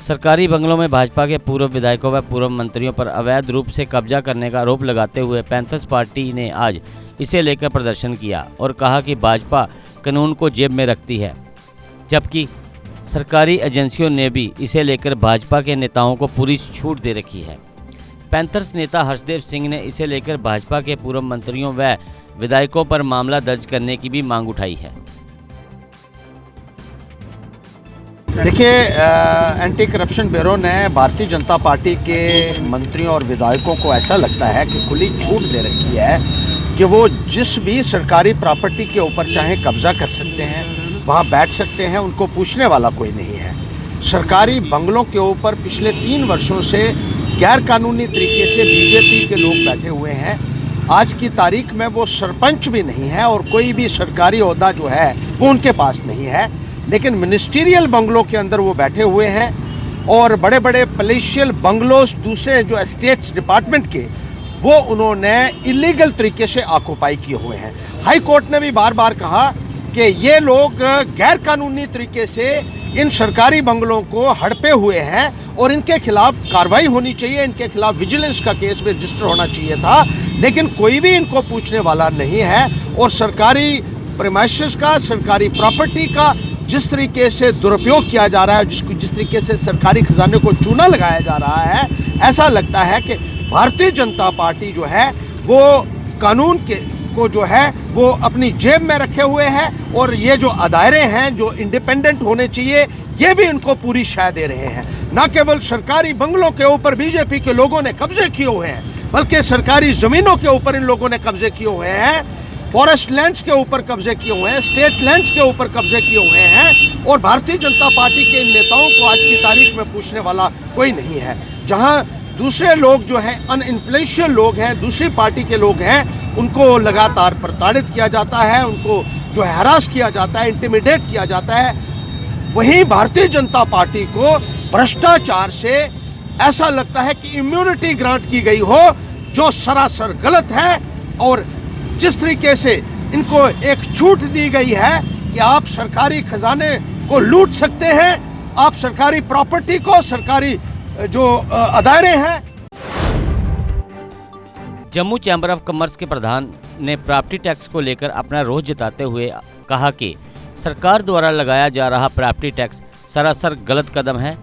सरकारी बंगलों में भाजपा के पूर्व विधायकों व पूर्व मंत्रियों पर अवैध रूप से कब्जा करने का आरोप लगाते हुए पैंथर्स पार्टी ने आज इसे लेकर प्रदर्शन किया और कहा कि भाजपा कानून को जेब में रखती है, जबकि सरकारी एजेंसियों ने भी इसे लेकर भाजपा के नेताओं को पूरी छूट दे रखी है। पैंथर्स नेता हर्षदेव सिंह ने इसे लेकर भाजपा के पूर्व मंत्रियों व विधायकों पर मामला दर्ज करने की भी मांग उठाई है। देखिए, एंटी करप्शन ब्यूरो ने भारतीय जनता पार्टी के मंत्रियों और विधायकों को ऐसा लगता है कि खुली छूट दे रखी है कि वो जिस भी सरकारी प्रॉपर्टी के ऊपर चाहे कब्जा कर सकते हैं, वहाँ बैठ सकते हैं, उनको पूछने वाला कोई नहीं है। सरकारी बंगलों के ऊपर पिछले 3 वर्षों से गैर कानूनी तरीके से बीजेपी के लोग बैठे हुए हैं। आज की तारीख में वो सरपंच भी नहीं है और कोई भी सरकारी ओहदा जो है वो उनके पास नहीं है, लेकिन मिनिस्ट्रियल बंगलों के अंदर वो बैठे हुए हैं और बड़े बड़े पैलेशियल बंगलोज दूसरे जो एस्टेट्स डिपार्टमेंट के वो उन्होंने इलीगल तरीके से ऑक्युपाई किए हुए हैं। हाई कोर्ट ने भी बार बार कहा कि ये लोग गैर कानूनी तरीके से इन सरकारी बंगलों को हड़पे हुए हैं और इनके खिलाफ कार्रवाई होनी चाहिए, इनके खिलाफ विजिलेंस का केस भी रजिस्टर होना चाहिए था, लेकिन कोई भी इनको पूछने वाला नहीं है। और सरकारी प्रीमाइसेस का, सरकारी प्रॉपर्टी का जिस तरीके से दुरुपयोग किया जा रहा है, जिस तरीके से सरकारी खजाने को चूना लगाया जा रहा है, ऐसा लगता है कि भारतीय जनता पार्टी जो है वो कानून को जो है वो अपनी जेब में रखे हुए हैं और ये जो अदारे हैं जो इंडिपेंडेंट होने चाहिए ये भी इनको पूरी शय दे रहे हैं। न केवल सरकारी बंगलों के ऊपर बीजेपी के लोगों ने कब्जे किए हुए हैं, बल्कि सरकारी जमीनों के ऊपर इन लोगों ने कब्जे किए हुए हैं, फॉरेस्ट लैंड्स के ऊपर कब्जे किए हुए हैं, स्टेट लैंड्स के ऊपर कब्जे किए हुए हैं। और भारतीय जनता पार्टी के इन नेताओं को आज की तारीख में पूछने वाला कोई नहीं है। जहां दूसरे लोग जो हैं, अनइन्फ्लुएंशियल लोग हैं, दूसरी पार्टी के लोग हैं, उनको लगातार प्रताड़ित किया जाता है, उनको जो है हरास किया जाता है, इंटिमिडेट किया जाता है। वहीं भारतीय जनता पार्टी को भ्रष्टाचार से ऐसा लगता है कि इम्यूनिटी ग्रांट की गई हो, जो सरासर गलत है। और जिस तरीके से इनको एक छूट दी गई है कि आप सरकारी खजाने को लूट सकते हैं, आप सरकारी प्रॉपर्टी को, सरकारी जो अदारे हैं। जम्मू चैम्बर ऑफ कॉमर्स के प्रधान ने प्रॉपर्टी टैक्स को लेकर अपना रोष जताते हुए कहा कि सरकार द्वारा लगाया जा रहा प्रॉपर्टी टैक्स सरासर गलत कदम है।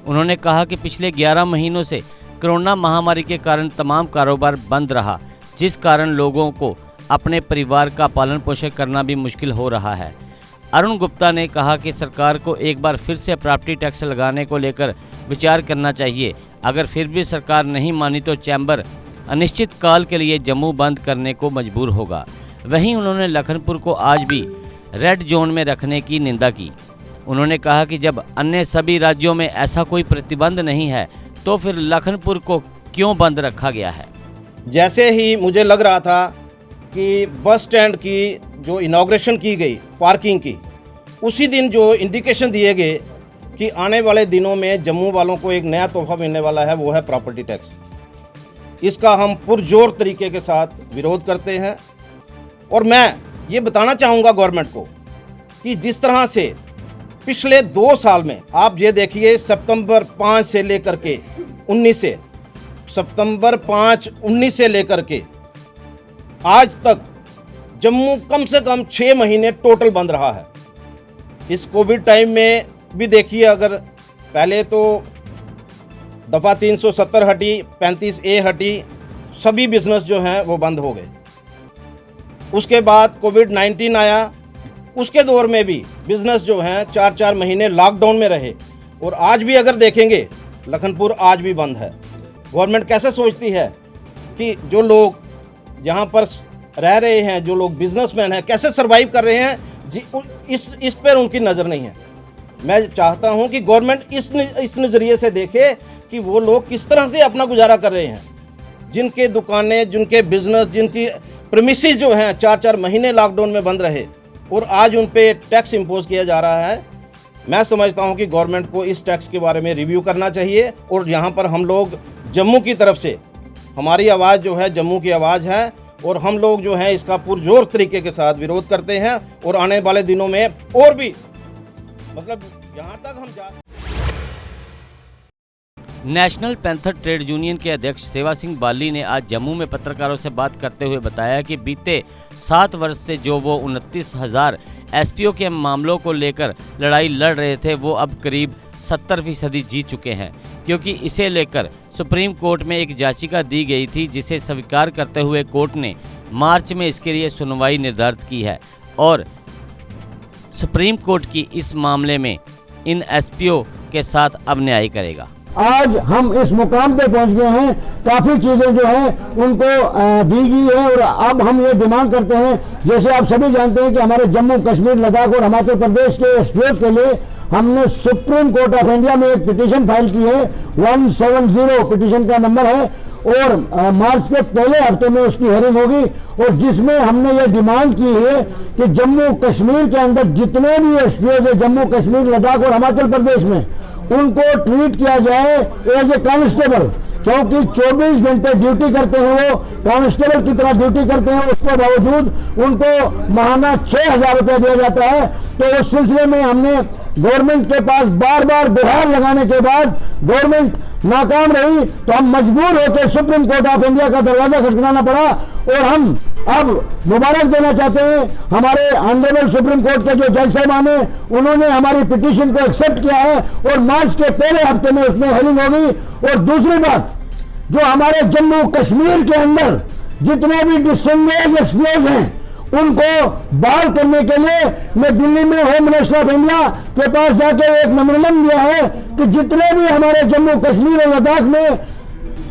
उन्होंने कहा कि पिछले 11 महीनों से कोरोना महामारी के कारण तमाम कारोबार बंद रहा, जिस कारण लोगों को अपने परिवार का पालन पोषण करना भी मुश्किल हो रहा है। अरुण गुप्ता ने कहा कि सरकार को एक बार फिर से प्रॉपर्टी टैक्स लगाने को लेकर विचार करना चाहिए। अगर फिर भी सरकार नहीं मानी तो चैम्बर अनिश्चित काल के लिए जम्मू बंद करने को मजबूर होगा। वहीं उन्होंने लखनपुर को आज भी रेड जोन में रखने की निंदा की। उन्होंने कहा कि जब अन्य सभी राज्यों में ऐसा कोई प्रतिबंध नहीं है तो फिर लखनपुर को क्यों बंद रखा गया है। जैसे ही मुझे लग रहा था कि बस स्टैंड की जो इनॉग्रेशन की गई पार्किंग की, उसी दिन जो इंडिकेशन दिए गए कि आने वाले दिनों में जम्मू वालों को एक नया तोहफा मिलने वाला है, वो है प्रॉपर्टी टैक्स। इसका हम पुरजोर तरीके के साथ विरोध करते हैं। और मैं ये बताना चाहूँगा गवर्नमेंट को कि जिस तरह से पिछले 2 साल में आप ये देखिए, सितंबर 5 से लेकर के 19 से सितंबर 5 19 से लेकर के आज तक जम्मू कम से कम 6 महीने टोटल बंद रहा है। इस कोविड टाइम में भी देखिए, अगर पहले तो दफ़ा 370 हटी, 35A हटी, सभी बिजनेस जो हैं वो बंद हो गए। उसके बाद कोविड-19 आया, उसके दौर में भी बिजनेस जो हैं 4-4 महीने लॉकडाउन में रहे। और आज भी अगर देखेंगे लखनपुर आज भी बंद है। गवर्नमेंट कैसे सोचती है कि जो लोग यहाँ पर रह रहे हैं, जो लोग बिजनेसमैन हैं, कैसे सरवाइव कर रहे हैं जी, इस पर उनकी नज़र नहीं है। मैं चाहता हूँ कि गवर्नमेंट इस नज़रिए से देखे कि वो लोग किस तरह से अपना गुजारा कर रहे हैं, जिनके दुकानें, जिनके बिजनेस, जिनकी प्रीमिसेस जो हैं 4-4 महीने लॉकडाउन में बंद रहे और आज उन पे टैक्स इम्पोज किया जा रहा है। मैं समझता हूं कि गवर्नमेंट को इस टैक्स के बारे में रिव्यू करना चाहिए। और यहाँ पर हम लोग जम्मू की तरफ से, हमारी आवाज़ जो है जम्मू की आवाज़ है और हम लोग जो है इसका पुरजोर तरीके के साथ विरोध करते हैं। और आने वाले दिनों में और भी, मतलब यहाँ तक हम जा नेशनल पैंथर ट्रेड यूनियन के अध्यक्ष सेवा सिंह बाली ने आज जम्मू में पत्रकारों से बात करते हुए बताया कि बीते 7 वर्ष से जो वो 29,000 एसपीओ के मामलों को लेकर लड़ाई लड़ रहे थे, वो अब करीब 70% जीत चुके हैं, क्योंकि इसे लेकर सुप्रीम कोर्ट में एक याचिका दी गई थी, जिसे स्वीकार करते हुए कोर्ट ने मार्च में इसके लिए सुनवाई निर्धारित की है और सुप्रीम कोर्ट की इस मामले में इन एसपीओ के साथ अब न्याय करेगा। आज हम इस मुकाम पे पहुंच गए हैं, काफ़ी चीज़ें जो है उनको दी गई है और अब हम ये डिमांड करते हैं, जैसे आप सभी जानते हैं कि हमारे जम्मू कश्मीर, लद्दाख और हिमाचल प्रदेश के एसपीओ के लिए हमने सुप्रीम कोर्ट ऑफ इंडिया में एक पिटीशन फाइल की है, 170 पिटीशन का नंबर है और मार्च के पहले हफ्ते में उसकी हेयरिंग होगी और जिसमें हमने ये डिमांड की है कि जम्मू कश्मीर के अंदर जितने भी एसपीओ है जम्मू कश्मीर, लद्दाख और हिमाचल प्रदेश में, उनको ट्रीट किया जाए एज ए कांस्टेबल, क्योंकि 24 घंटे ड्यूटी करते हैं, वो कांस्टेबल की तरह ड्यूटी करते हैं, उसके बावजूद उनको महाना 6,000 रुपया दिया जाता है। तो उस सिलसिले में हमने गवर्नमेंट के पास बार बार गुहार लगाने के बाद गवर्नमेंट नाकाम रही, तो हम मजबूर होकर सुप्रीम कोर्ट ऑफ इंडिया का दरवाजा खटखटाना पड़ा और हम अब मुबारक देना चाहते हैं हमारे ऑनरेबल सुप्रीम कोर्ट के जो जज साहबान हैं, उन्होंने हमारी पिटीशन को एक्सेप्ट किया है और मार्च के पहले हफ्ते में उसमें हेयरिंग होगी। और दूसरी बात, जो हमारे जम्मू कश्मीर के अंदर जितने भी डिस्टिंग्विश्ड एसपीओ हैं, उनको बहाल करने के लिए मैं दिल्ली में होम मिनिस्टर ऑफ इंडिया के पास जाके एक मेमोरेंडम दिया है कि जितने भी हमारे जम्मू कश्मीर और लद्दाख में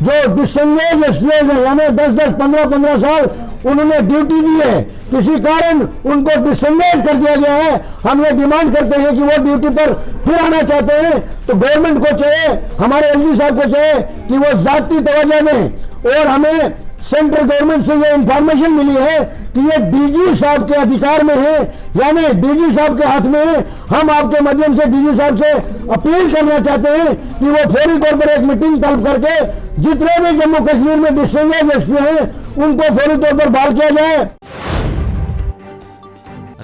जो डिस्टिंग्विश्ड एसपीओ हैं, यानी 10-10, 15-15 साल उन्होंने ड्यूटी दी है, किसी कारण उनको डिसंगेज कर दिया गया है, हम ये डिमांड करते हैं कि वो ड्यूटी पर फिर आना चाहते हैं, तो गवर्नमेंट को चाहिए, हमारे एलजी साहब को चाहिए कि वो जाती तवज्जो दें। और हमें सेंट्रल गवर्नमेंट से ये इंफॉर्मेशन मिली है कि ये डीजी साहब के अधिकार में है, यानी डीजी साहब के हाथ में है। हम आपके माध्यम से डीजी साहब से अपील करना चाहते हैं कि वो फौरी तौर पर एक मीटिंग तलब करके जितने भी जम्मू कश्मीर में डिस्टिंग्विश्ड एसपी हैं, उनको फौरी तौर पर बहाल किया जाए।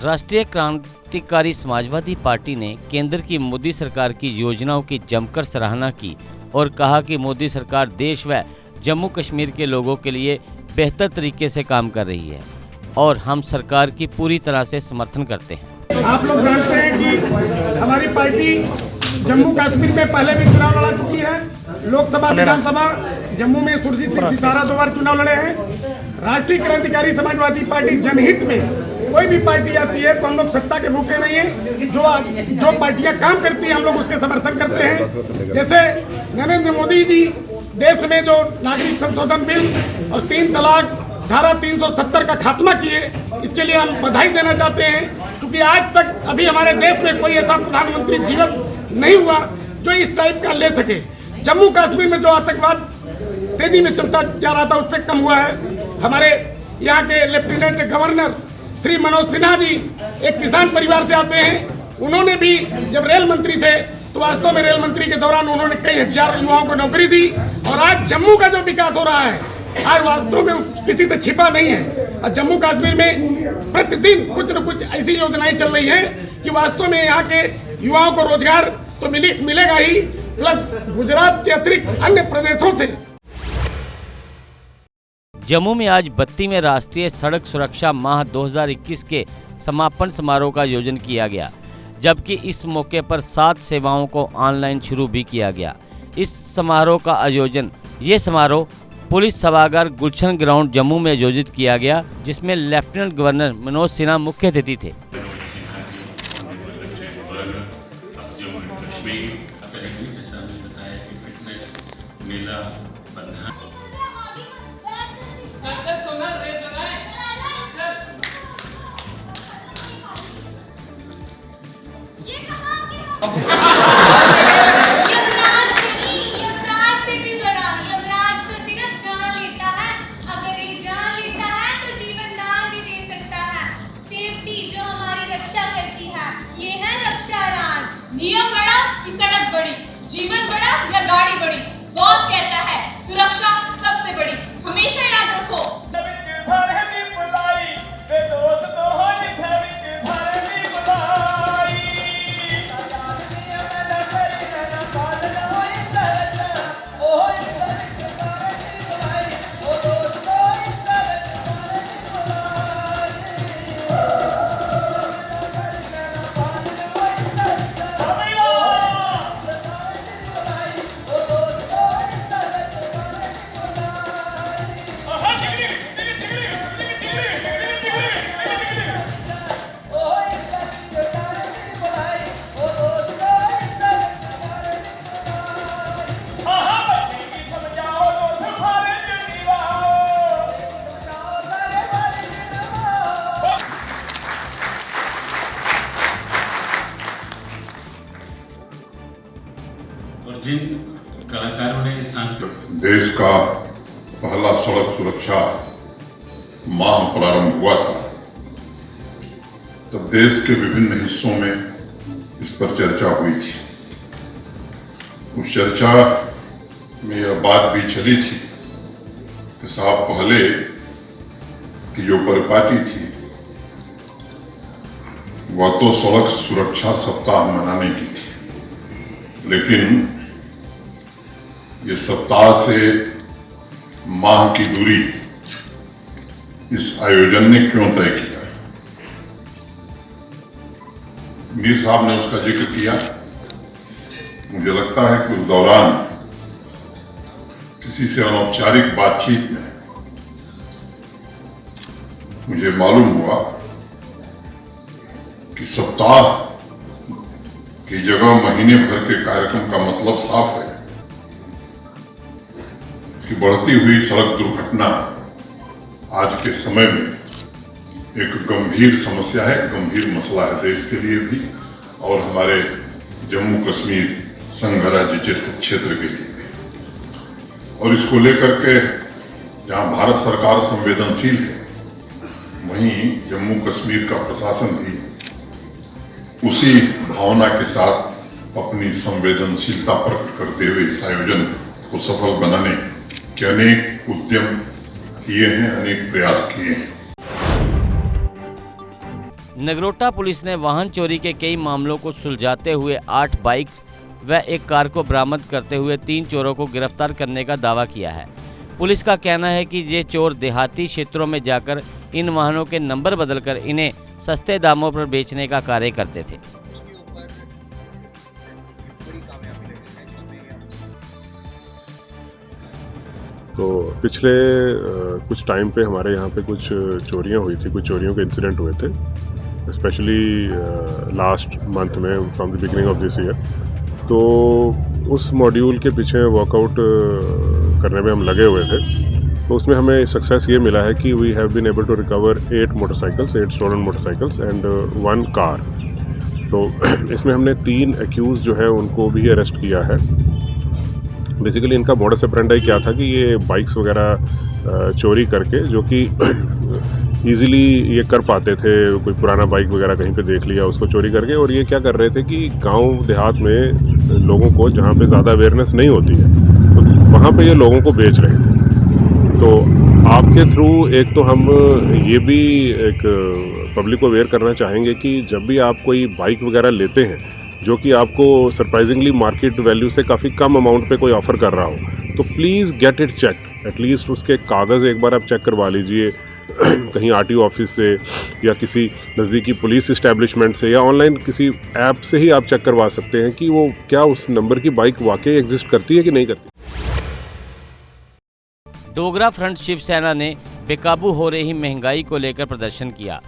राष्ट्रीय क्रांतिकारी समाजवादी पार्टी ने केंद्र की मोदी सरकार की योजनाओं की जमकर सराहना की और कहा कि मोदी सरकार देश व जम्मू कश्मीर के लोगों के लिए बेहतर तरीके से काम कर रही है और हम सरकार की पूरी तरह से समर्थन करते हैं। आप लोग जानते हैं कि हमारी पार्टी जम्मू कश्मीर में पहले भी चुनाव लड़ा चुकी है, लोकसभा, विधानसभा, जम्मू में सुरजीत सिंह सितारा 2 बार चुनाव लड़े हैं। राष्ट्रीय क्रांतिकारी समाजवादी पार्टी जनहित में कोई भी पार्टी आती है तो हम लोग सत्ता के भूखे नहीं है, जो पार्टियां काम करती हैं हम लोग उसके समर्थन करते हैं। जैसे नरेंद्र मोदी जी देश में जो नागरिक संशोधन बिल और 3 तलाक धारा 370 का खात्मा किए, इसके लिए हम बधाई देना चाहते हैं, क्योंकि आज तक अभी हमारे देश में कोई ऐसा प्रधानमंत्री जीवित नहीं हुआ जो इस टाइप का ले सके। जम्मू कश्मीर में जो आतंकवाद तेजी में चलता जा रहा था, उस पर कम हुआ है। हमारे यहाँ के लेफ्टिनेंट गवर्नर श्री मनोज सिन्हा जी एक किसान परिवार से आते हैं, उन्होंने भी जब रेल मंत्री थे तो वास्तव में रेल मंत्री के दौरान उन्होंने कई हजार युवाओं को नौकरी दी और आज जम्मू का जो विकास हो रहा है, आज वास्तव में किसी से छिपा नहीं है। और जम्मू कश्मीर में प्रतिदिन कुछ न कुछ ऐसी योजनाएं चल रही हैं कि वास्तव में यहाँ के युवाओं को रोजगार तो मिलेगा ही, प्लस गुजरात के अतिरिक्त अन्य प्रदेशों से। जम्मू में आज 32वें राष्ट्रीय सड़क सुरक्षा माह 2021 के समापन समारोह का आयोजन किया गया, जबकि इस मौके पर 7 सेवाओं को ऑनलाइन शुरू भी किया गया। इस समारोह का आयोजन पुलिस सभागार गुलशन ग्राउंड जम्मू में आयोजित किया गया, जिसमें लेफ्टिनेंट गवर्नर मनोज सिन्हा मुख्य अतिथि थे। नियम बड़ा कि सड़क बड़ी, जीवन बड़ा या गाड़ी बड़ी, बॉस कहता है सुरक्षा सबसे बड़ी, हमेशा याद रखो। जिन कलाकारों ने सांस्कृतिक देश का पहला सड़क सुरक्षा माह प्रारंभ हुआ था, तब देश के विभिन्न हिस्सों में इस पर चर्चा हुई थी। उस चर्चा में यह बात भी चली थी कि साहब पहले की जो परिपाटी थी वह तो सड़क सुरक्षा सप्ताह मनाने की थी, लेकिन ये सप्ताह से माह की दूरी इस आयोजन ने क्यों तय किया? मीर साहब ने उसका जिक्र किया। मुझे लगता है कि उस दौरान किसी से अनौपचारिक बातचीत में मुझे मालूम हुआ कि सप्ताह की जगह महीने भर के कार्यक्रम का मतलब साफ है कि बढ़ती हुई सड़क दुर्घटना आज के समय में एक गंभीर समस्या है, गंभीर मसला है देश के लिए भी और हमारे जम्मू कश्मीर संघ राज्य क्षेत्र के लिए भी। और इसको लेकर के जहां भारत सरकार संवेदनशील है, वहीं जम्मू कश्मीर का प्रशासन भी उसी भावना के साथ अपनी संवेदनशीलता प्रकट करते हुए इस आयोजन को सफल बनाने के अनेक उद्यम किए हैं, अनेक प्रयास किए हैं। नगरोटा पुलिस ने वाहन चोरी के कई मामलों को सुलझाते हुए 8 बाइक व एक कार को बरामद करते हुए 3 चोरों को गिरफ्तार करने का दावा किया है। पुलिस का कहना है कि ये चोर देहाती क्षेत्रों में जाकर इन वाहनों के नंबर बदलकर इन्हें सस्ते दामों पर बेचने का कार्य करते थे। तो पिछले कुछ टाइम पे हमारे यहाँ पे कुछ चोरियाँ हुई थी, कुछ चोरियों के इंसिडेंट हुए थे, स्पेशली लास्ट मंथ में from the beginning of this year. तो उस मॉड्यूल के पीछे वर्कआउट करने में हम लगे हुए थे। तो उसमें हमें सक्सेस ये मिला है कि we have been able to recover 8 motorcycles, 8 stolen motorcycles and 1 car. तो इसमें हमने 3 एक्यूज जो है उनको भी अरेस्ट किया है। बेसिकली इनका मोडस ऑपरेंडी क्या था कि ये बाइक्स वगैरह चोरी करके, जो कि ईज़िली ये कर पाते थे, कोई पुराना बाइक वगैरह कहीं पे देख लिया उसको चोरी करके, और ये क्या कर रहे थे कि गांव देहात में लोगों को जहाँ पे ज़्यादा अवेयरनेस नहीं होती है तो वहाँ पे ये लोगों को बेच रहे थे। तो आपके थ्रू एक तो हम ये भी एक पब्लिक को अवेयर करना चाहेंगे कि जब भी आप कोई बाइक वगैरह लेते हैं जो कि आपको सरप्राइजिंगली मार्केट वैल्यू से काफ़ी कम अमाउंट पे कोई ऑफ़र कर रहा हो, तो please get it check. At least उसके कागज़ एक बार आप चेक करवा लीजिए कहीं आरटीओ ऑफिस से या किसी नज़दीकी पुलिस इस्टेब्लिशमेंट से, या ऑनलाइन किसी ऐप से ही आप चेक करवा सकते हैं कि वो क्या उस नंबर की बाइक वाकई एग्जिस्ट करती है कि नहीं करती। डोगरा फ्रंट शिवसेना ने बेकाबू हो रही महंगाई को लेकर प्रदर्शन किया।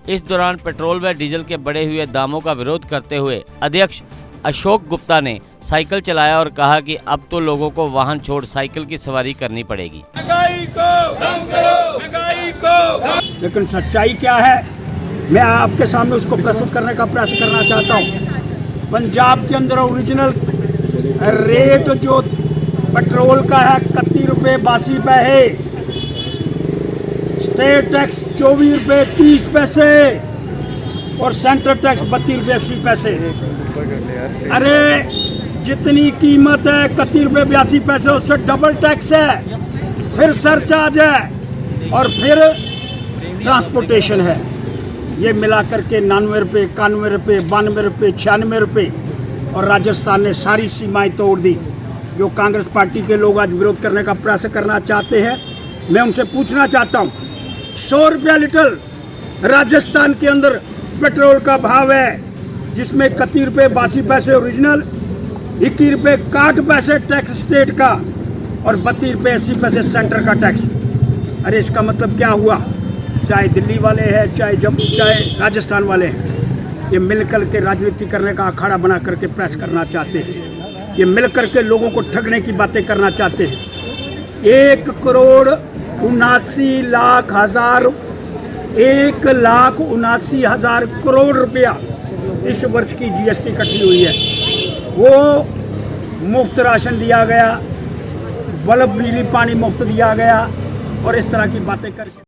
इस दौरान पेट्रोल व डीजल के बढ़े हुए दामों का विरोध करते हुए अध्यक्ष अशोक गुप्ता ने साइकिल चलाया और कहा कि अब तो लोगों को वाहन छोड़ साइकिल की सवारी करनी पड़ेगी। महंगाई को कम करो, महंगाई को। लेकिन सच्चाई क्या है, मैं आपके सामने उसको प्रस्तुत करने का प्रयास करना चाहता हूँ। पंजाब के अंदर ओरिजिनल रेट जो पेट्रोल का है 31 रुपये 82 पैसे, स्टेट टैक्स 24 रुपये 30 पैसे और सेंट्रल टैक्स 32 रुपये 80 पैसे। अरे जितनी कीमत है 31 रुपये 82 पैसे, उससे डबल टैक्स है, फिर सरचार्ज है और फिर ट्रांसपोर्टेशन है। ये मिला करके 99 रुपये 91 रुपये 92 रुपये 96 रुपये। और राजस्थान ने सारी सीमाएं तोड़ दी। जो कांग्रेस पार्टी के लोग आज विरोध करने का प्रयास करना चाहते हैं, मैं उनसे पूछना चाहता हूँ, 100 रुपया लीटर राजस्थान के अंदर पेट्रोल का भाव है, जिसमें 31 रुपये 82 पैसे ओरिजिनल, 21 रुपये 61 पैसे टैक्स स्टेट का और 32 रुपये 80 पैसे सेंटर का टैक्स। अरे इसका मतलब क्या हुआ? चाहे दिल्ली वाले हैं, चाहे जम्मू, चाहे राजस्थान वाले हैं, ये मिलकर के राजनीति करने का अखाड़ा बना करके प्रेस करना चाहते हैं। ये मिलकर के लोगों को ठगने की बातें करना चाहते हैं। 1,79,000 करोड़ रुपया इस वर्ष की जीएसटी इकट्ठी हुई है। वो मुफ्त राशन दिया गया, बल्ब बिजली पानी मुफ्त दिया गया और इस तरह की बातें करके।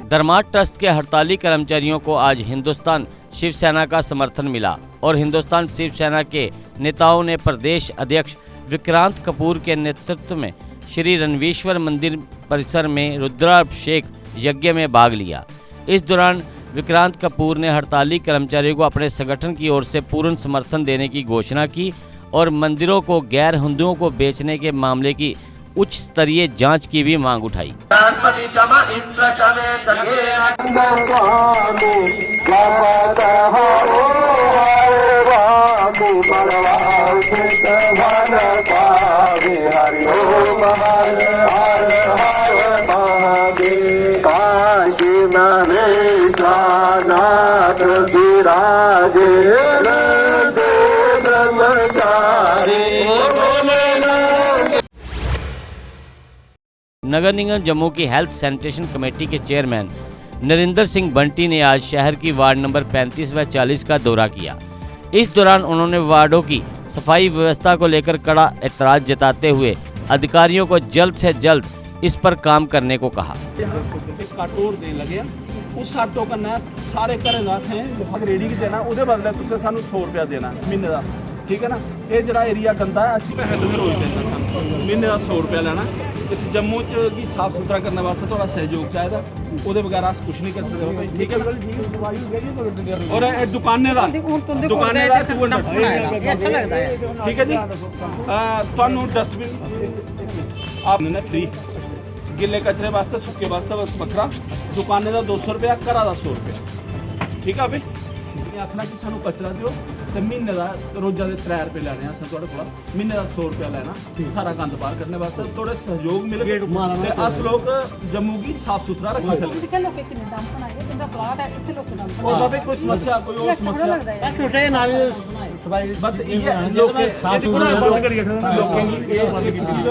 धर्मार्थ ट्रस्ट के हड़ताली कर्मचारियों को आज हिंदुस्तान शिवसेना का समर्थन मिला और हिंदुस्तान शिवसेना के नेताओं ने प्रदेश अध्यक्ष विक्रांत कपूर के नेतृत्व में श्री रणवीश्वर मंदिर परिसर में रुद्राभिषेक यज्ञ में भाग लिया। इस दौरान विक्रांत कपूर ने हड़ताली कर्मचारियों को अपने संगठन की ओर से पूर्ण समर्थन देने की घोषणा की और मंदिरों को गैर हिंदुओं को बेचने के मामले की उच्च स्तरीय जांच की भी मांग उठाई। नगर निगम जम्मू की हेल्थ सैनिटेशन कमेटी के चेयरमैन नरिंदर सिंह बंटी ने आज शहर की वार्ड नंबर 35 व 40 का दौरा किया। इस दौरान उन्होंने वार्डों की सफाई व्यवस्था को लेकर कड़ा एतराज जताते हुए अधिकारियों को जल्द से जल्द इस पर काम करने को कहा। उस टोकन सारे घर रेडी की देना उहदे बदले तुसें सानू 100 रुपया देना महीने का, ठीक है ना। ये जरा एरिया गंदा है, असीं पैसे तुसें रोज देना, महीने का 100 रुपया लेना। इस जम्मू च की साफ सुथरा करने वास्ते थोड़ा सहयोग चाहिए, उहदे बगैर अस कुछ नहीं कर सकते, ठीक है ना। और दुकानें दा ठीक है जी, तुहानू डस्टबिन आपने फ्री, गिले कचरे वास्ते सुक्के वास्ते बखरा, दुकानें का 200 रुपया, घरा का 100 रुपया, ठीक है। आखना कि सानू कचरा दिओ तो महीने का रोजा के 3 रुपये लैने अस तुहाडे कोला, महीने का 100 रुपया लेना सारा गंद बाहर करने वास्ते। थोड़े सहयोग मिल गए अस लोग जम्मू की साफ सुथरा रख सकें। कोई समस्या कोई और समस्या बस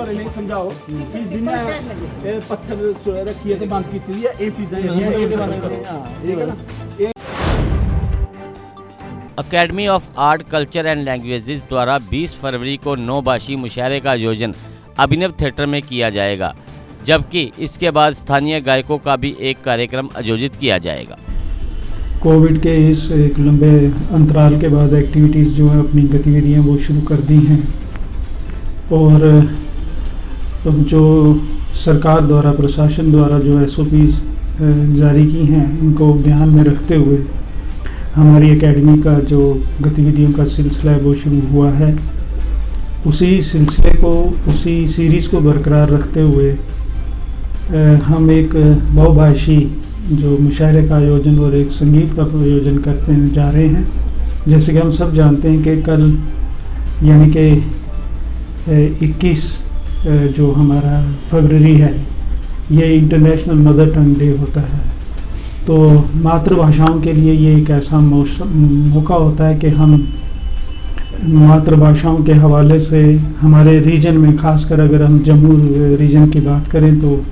नहीं समझाओ कि जिन्हें पत्थर रखिए तो बंद की ये चीज़ें। Academy of art culture and languages द्वारा 20 फरवरी को 9 भाषी मुशायरे का आयोजन अभिनव थिएटर में किया जाएगा, जबकि इसके बाद स्थानीय गायकों का भी एक कार्यक्रम आयोजित किया जाएगा। कोविड के इस एक लंबे अंतराल के बाद एक्टिविटीज़ जो है अपनी गतिविधियां वो शुरू कर दी हैं और जो सरकार द्वारा प्रशासन द्वारा जो SOPs जारी की हैं उनको ध्यान में रखते हुए हमारी एकेडमी का जो गतिविधियों का सिलसिला है वो शुरू हुआ है। उसी सिलसिले को, उसी सीरीज़ को बरकरार रखते हुए हम एक बहुभाषी जो मुशायरे का आयोजन और एक संगीत का आयोजन करते जा रहे हैं। जैसे कि हम सब जानते हैं कि कल यानी कि 21 जो हमारा फरवरी है ये इंटरनेशनल मदर टंग डे होता है। तो मातृभाषाओं के लिए ये एक ऐसा मौका होता है कि हम मातृभाषाओं के हवाले से हमारे रीजन में, खासकर अगर हम जम्मू रीजन की बात करें तो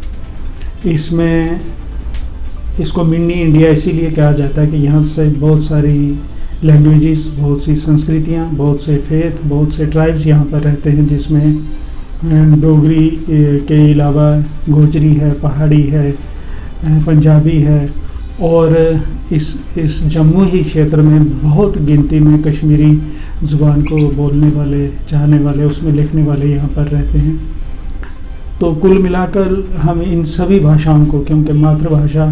इसमें इसको मिनी इंडिया इसीलिए कहा जाता है कि यहाँ से बहुत सारी लैंग्वेजेस, बहुत सी संस्कृतियाँ, बहुत से फेथ, बहुत से ट्राइब्स यहाँ पर रहते हैं, जिसमें डोगरी के अलावा गोजरी है, पहाड़ी है, पंजाबी है और इस जम्मू ही क्षेत्र में बहुत गिनती में कश्मीरी ज़ुबान को बोलने वाले, चाहने वाले, उसमें लिखने वाले यहाँ पर रहते हैं। तो कुल मिलाकर हम इन सभी भाषाओं को, क्योंकि मातृभाषा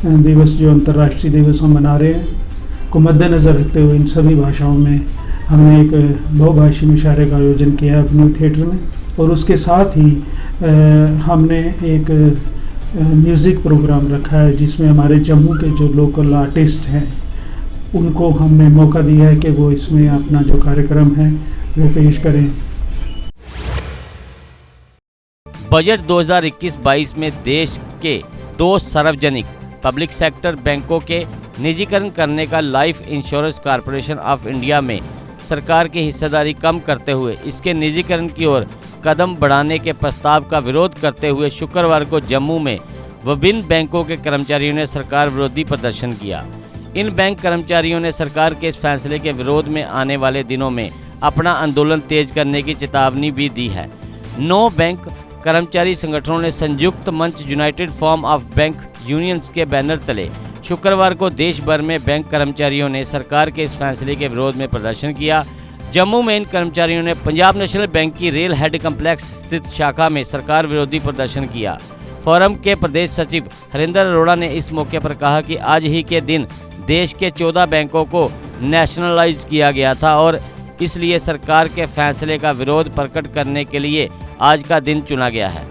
दिवस जो अंतर्राष्ट्रीय दिवस हम मना रहे हैं को मद्देनज़र रखते हुए इन सभी भाषाओं में हमने एक बहुभाषी मुशायरे का आयोजन किया है अभिनव थिएटर में। और उसके साथ ही हमने एक म्यूज़िक प्रोग्राम रखा है जिसमें हमारे जम्मू के जो लोकल आर्टिस्ट हैं उनको हमने मौका दिया है कि वो इसमें अपना जो कार्यक्रम है वो पेश करें। बजट 2021-22 में देश के 2 सार्वजनिक पब्लिक सेक्टर बैंकों के निजीकरण करने का life insurance corporation of India में सरकार की हिस्सेदारी कम करते हुए इसके निजीकरण की ओर कदम बढ़ाने के प्रस्ताव का विरोध करते हुए शुक्रवार को जम्मू में विभिन्न बैंकों के कर्मचारियों ने सरकार विरोधी प्रदर्शन किया। इन बैंक कर्मचारियों ने सरकार के इस फैसले के विरोध में आने वाले दिनों में अपना आंदोलन तेज करने की चेतावनी भी दी है। 9 बैंक कर्मचारी संगठनों ने संयुक्त मंच United form of bank unions के बैनर तले शुक्रवार को देश भर में बैंक कर्मचारियों ने सरकार के इस फैसले के विरोध में प्रदर्शन किया। जम्मू में इन कर्मचारियों ने पंजाब नेशनल बैंक की रेल हेड कम्प्लेक्स स्थित शाखा में सरकार विरोधी प्रदर्शन किया। फोरम के प्रदेश सचिव हरिंदर अरोड़ा ने इस मौके पर कहा कि आज ही के दिन देश के 14 बैंकों को नेशनलाइज किया गया था और इसलिए सरकार के फैसले का विरोध प्रकट करने के लिए आज का दिन चुना गया है।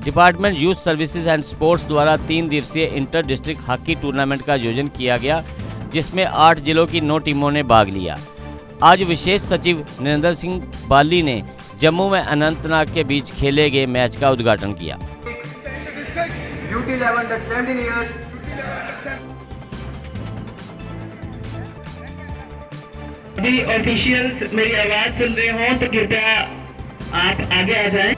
Department youth services and sports द्वारा 3 दिवसीय इंटर डिस्ट्रिक्ट हॉकी टूर्नामेंट का आयोजन किया गया, जिसमें 8 जिलों की 9 टीमों ने भाग लिया। आज विशेष सचिव नरेंद्र सिंह बाली ने जम्मू में अनंतनाग के बीच खेले गए मैच का उद्घाटन किया। यदि ऑफिशियल्स मेरी आवाज सुन रहे हो तो कृपया आप आगे आ जाएं।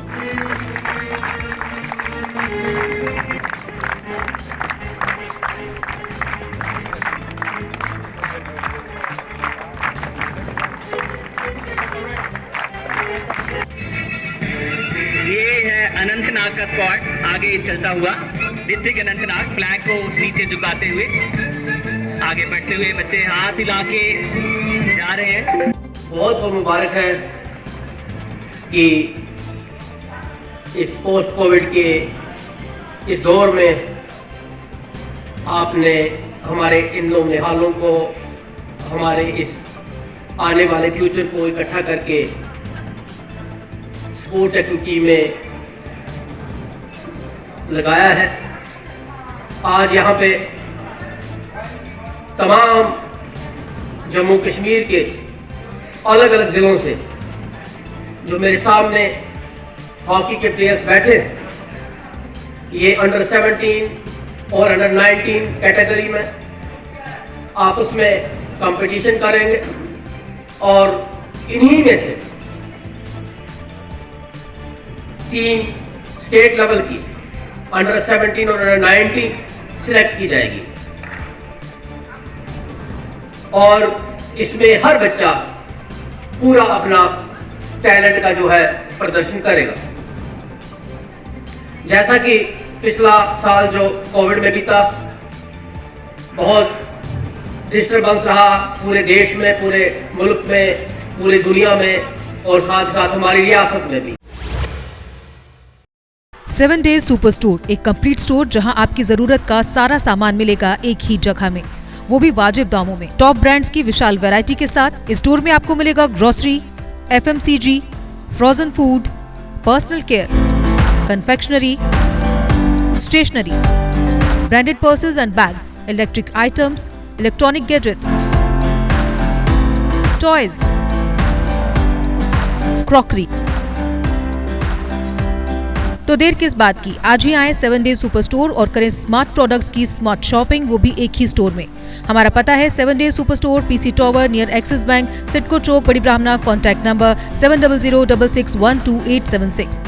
ये है अनंतनाग का स्क्वाड आगे चलता हुआ, डिस्ट्रिक्ट अनंतनाग फ्लैग को नीचे झुकाते हुए आगे बढ़ते हुए बच्चे हाथ हिला के जा रहे हैं। बहुत बहुत मुबारक है कि इस पोस्ट कोविड के इस दौर में आपने हमारे इन नौनिहालों को, हमारे इस आने वाले फ्यूचर को इकट्ठा करके स्पोर्ट्स एक्टिविटी में लगाया है। आज यहाँ पे तमाम जम्मू कश्मीर के अलग अलग ज़िलों से जो मेरे सामने हॉकी के प्लेयर्स बैठे, ये अंडर 17 और अंडर 19 कैटेगरी में आपस में कंपटीशन करेंगे और इन्हीं में से टीम स्टेट लेवल की अंडर 17 और अंडर 19 सिलेक्ट की जाएगी और इसमें हर बच्चा पूरा अपना टैलेंट का जो है प्रदर्शन करेगा। जैसा कि पिछला साल जो कोविड में बीता, बहुत डिस्टर्बेंस रहा पूरे देश में, पूरे मुल्क में, पूरी दुनिया में और साथ साथ हमारी रियासत में भी। 7 डेज सुपर स्टोर, एक कंप्लीट स्टोर जहां आपकी जरूरत का सारा सामान मिलेगा एक ही जगह में, वो भी वाजिब दामों में। टॉप ब्रांड्स की विशाल वैरायटी के साथ इस स्टोर में आपको मिलेगा grocery, FMCG, frozen food, personal care, confectionery, stationery, branded purses and bags, electric items, electronic gadgets, toys, crockery. तो देर किस बात की, आज ही आए 7 डेज सुपर स्टोर और करें स्मार्ट प्रोडक्ट्स की स्मार्ट शॉपिंग, वो भी एक ही स्टोर में। हमारा पता है 7 days super store, PC tower near Axis Bank, CIDCO Chowk, Badi Brahmana. Contact number 7006612876।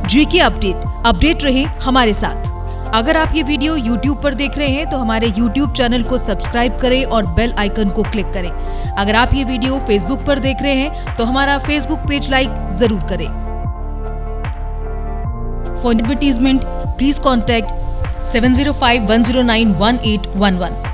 GK update रहे हमारे साथ। अगर आप ये वीडियो YouTube पर देख रहे हैं तो हमारे YouTube चैनल को सब्सक्राइब करें और बेल आइकन को क्लिक करें। अगर आप ये वीडियो Facebook पर देख रहे हैं तो हमारा Facebook पेज लाइक जरूर करें। For advertisement please contact 7051091811।